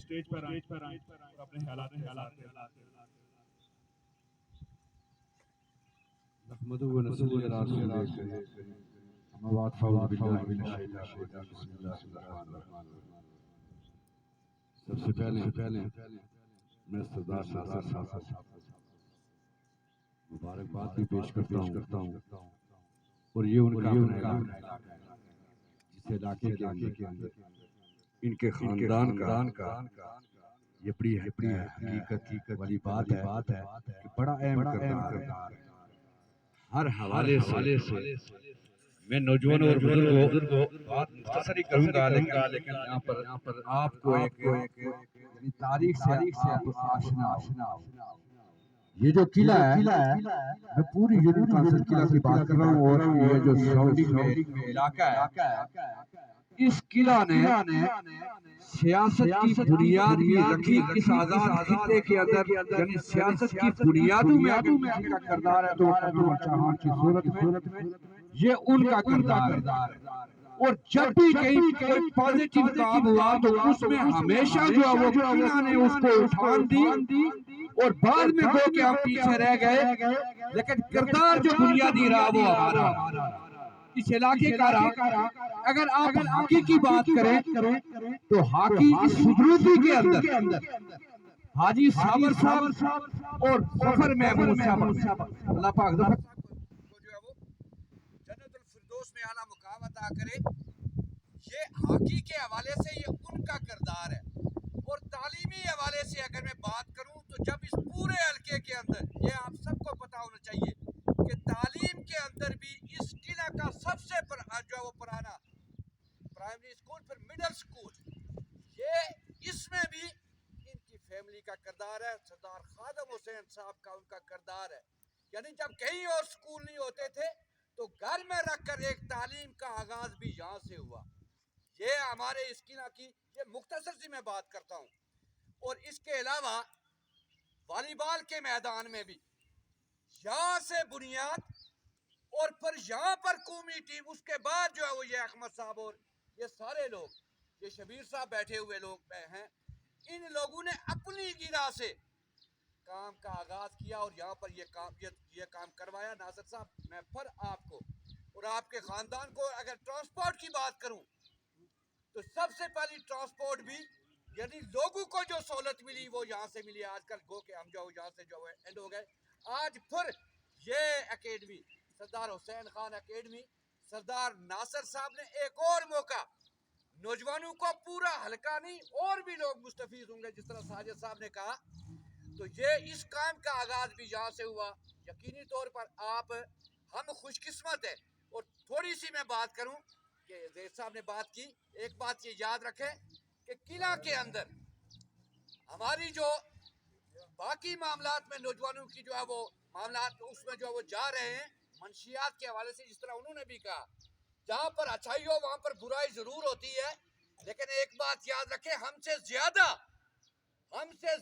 Stage پر آئیں اور اپنے خیالات نحمده ونصلي على رسوله الكريم اما بعد فاعوذ بالله من الشیطان الرجیم بسم اللہ الرحمن الرحیم. سب سے پہلے میں سردار ناصر صاحب مبارکباد بھی پیش کرتا ہوں اور یہ ان کا اپنا علاقہ ہے جس علاقے کے اندر ان کے خاندان کا یہ بڑی حقیقت والی بات ہے کہ بڑا اہم کردار ہے. ہر حوالے سے میں نوجوانوں اور بزرگوں بات مختصر ہی کروں گا لیکن یہاں پر آپ کو ایک تاریخ سے آپ آشنا یہ جو قلعہ ہے میں پوری یونین کانسل قلعہ کی بات کر رہا ہوں اور یہ جو سراؤنڈنگ میں علاقہ ہے اس قلعہ نے سیاست کی بنیاد بھی رکھی اس آزاد خطے کے اندر یعنی سیاست کی بنیادوں میں اگر کسی کا کردار ہے تو علامہ چاہان کی صورت میں یہ ان کا کردار ہے. اور جب بھی کہیں کوئی پازیٹیو کام ہوا تو اس میں ہمیشہ جو ہے وہ قلعہ نے اس کو اٹھان دی اور بعد میں گو کہ ہم پیچھے رہ گئے لیکن کردار جو بنیادی رہا وہ ہمارا اس علاقے کا رہا. اگر آپ ہاکی کی بات کریں تو ہاکی اس سدروتی کے اندر حاجی صابر صاحب اور ظفر محمود صاحب اللہ پاک ظفر صاحب کو جو ہے وہ جنت الفردوس میں اعلیٰ مقام عطا کرے. یہ ہاکی کے حوالے سے یہ ان کا کردار ہے. اور تعلیمی حوالے سے اگر میں بات کروں تو جب اس پورے حلقے کے اندر یہ آپ سب کو پتا ہونا چاہیے کہ تعلیم کے اندر بھی اس قلعہ کا سب سے جو وہ پرانا پرائمری اسکول پھر مڈل اسکول یہ اس میں بھی ان کی فیملی کا کردار ہے. سردار خادم حسین صاحب کا ان کا کردار ہے. یعنی جب کہیں اور اسکول نہیں ہوتے تھے تو گھر میں رکھ کر ایک تعلیم کا آغاز بھی یہاں سے ہوا. یہ ہمارے اس قلعہ کی یہ مختصر سی میں بات کرتا ہوں. اور اس کے علاوہ والی بال کے میدان میں بھی یہاں سے بنیاد اور پھر یہاں پر قومی ٹیم اس کے بعد جو ہے وہ یہ احمد صاحب اور یہ سارے لوگ یہ شبیر صاحب بیٹھے ہوئے لوگ ہیں ان لوگوں نے اپنی گرا سے کام کا آغاز کیا اور یہاں پر یہ کام کروایا. ناصر صاحب میں پھر آپ کو اور آپ کے خاندان کو اگر ٹرانسپورٹ کی بات کروں تو سب سے پہلی ٹرانسپورٹ بھی یعنی لوگوں کو جو سہولت ملی وہ یہاں سے ملی. آج کل گو کہ ہم جو یہاں سے جو اینڈ ہو گئے. آج پھر یہ اکیڈمی سردار حسین خان اکیڈمی سردار ناصر صاحب نے ایک اور موقع نوجوانوں کو پورا حلقہ نہیں اور بھی لوگ مستفید ہوں گے جس طرح ساجد صاحب نے کہا تو یہ اس کام کا آغاز بھی یہاں سے ہوا. یقینی طور پر ہم خوش قسمت ہے. اور تھوڑی سی میں بات کروں کہ زید صاحب نے بات کی ایک بات یہ یاد رکھیں کہ قلعہ کے اندر ہماری جو باقی معاملات میں نوجوانوں کی جو ہے وہ معاملات اس میں جو ہے وہ جا رہے ہیں منشیات کے حوالے سے جس طرح انہوں نے بھی کہا جہاں پر اچھائی ہو وہاں پر برائی ضرور ہوتی ہے لیکن ایک بات یاد رکھیں ہم سے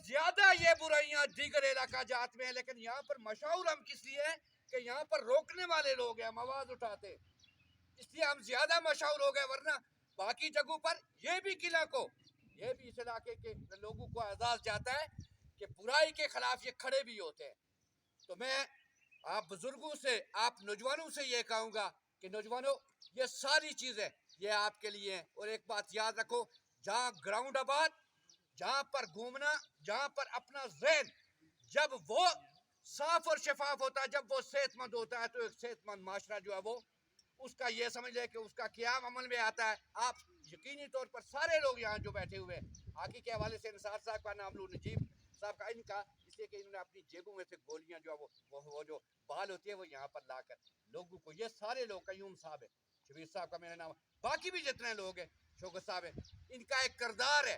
زیادہ یہ برائیاں دیگر علاقہ جات میں ہیں لیکن یہاں پر مشہور ہم کس لیے ہیں کہ یہاں پر روکنے والے لوگ ہیں ہم آواز اٹھاتے اس لیے ہم زیادہ مشہور ہو گئے ورنہ باقی جگہوں پر یہ بھی قلعہ کو یہ بھی اس علاقے کے لوگوں کو اعزاز جاتا ہے کہ برائی کے خلاف یہ کھڑے بھی ہوتے ہیں. تو میں آپ بزرگوں سے آپ نوجوانوں سے یہ کہوں گا کہ نوجوانوں یہ ساری چیزیں یہ آپ کے لیے ہیں. اور ایک بات یاد رکھو جہاں گراؤنڈ آباد جہاں پر گھومنا جہاں پر اپنا ذہن جب وہ صاف اور شفاف ہوتا ہے جب وہ صحت مند ہوتا ہے تو ایک صحت مند معاشرہ جو ہے وہ اس کا یہ سمجھ لے کہ اس کا قیام عمل میں آتا ہے. آپ یقینی طور پر سارے لوگ یہاں جو بیٹھے ہوئے ہیں ہاکی کے حوالے سے نثار صاحب کا نام لو نجیب صاحب کا ان کا اس لیے کہ انہوں نے اپنی جیبوں میں سے گولیاں جو ہے وہ جو بال ہوتی ہے وہ یہاں پر لا کر لوگوں کو یہ سارے لوگ قیوم صاحب ہے شبیر صاحب کا میرا نام باقی بھی جتنے لوگ ہیں شوکت صاحب ہیں ان کا ایک کردار ہے.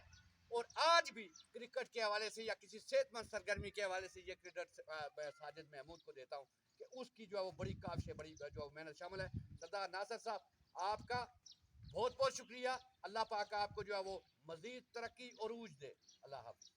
اور آج بھی کرکٹ کے حوالے سے یا کسی صحت مند سرگرمی کے حوالے سے یہ کریڈٹ ساجد محمود کو دیتا ہوں کہ اس کی جو ہے وہ بڑی کاوش ہے بڑی جو محنت شامل ہے. سردار ناصر صاحب آپ کا بہت بہت شکریہ. اللہ پاک آپ کو جو ہے وہ مزید ترقی عروج دے. اللہ حافظ.